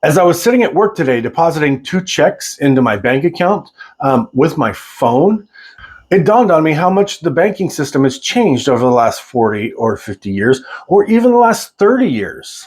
As I was sitting at work today, depositing 2 checks into my bank account with my phone, it dawned on me how much the banking system has changed over the last 40 or 50 years, or even the last 30 years.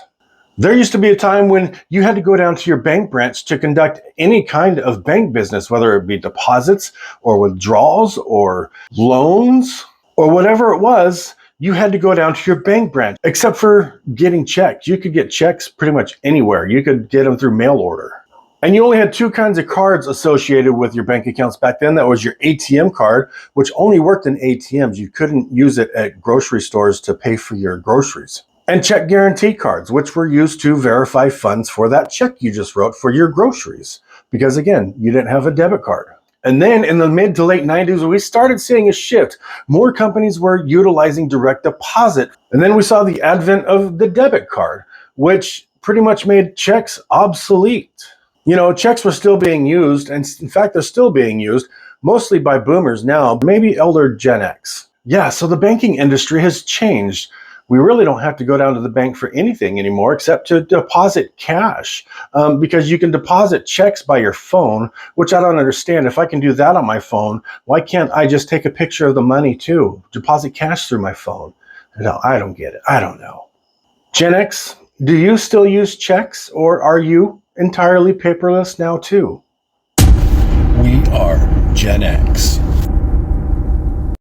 There used to be a time when you had to go down to your bank branch to conduct any kind of bank business, whether it be deposits or withdrawals or loans or whatever it was. You had to go down to your bank branch, except for getting checks. You could get checks pretty much anywhere. You could get them through mail order. And you only had 2 kinds of cards associated with your bank accounts back then. That was your ATM card, which only worked in ATMs. You couldn't use it at grocery stores to pay for your groceries. And check guarantee cards, which were used to verify funds for that check you just wrote for your groceries. Because again, you didn't have a debit card. And then in the mid to late 90s, we started seeing a shift. More companies were utilizing direct deposit. And then we saw the advent of the debit card, which pretty much made checks obsolete. You know, checks were still being used, and in fact, they're still being used, mostly by boomers now, maybe elder Gen X. Yeah, so the banking industry has changed. We really don't have to go down to the bank for anything anymore except to deposit cash, because you can deposit checks by your phone, which I don't understand. If I can do that on my phone, why can't I just take a picture of the money too? Deposit cash through my phone? No, I don't get it. I don't know. Gen X, do you still use checks, or are you entirely paperless now too? We are Gen X.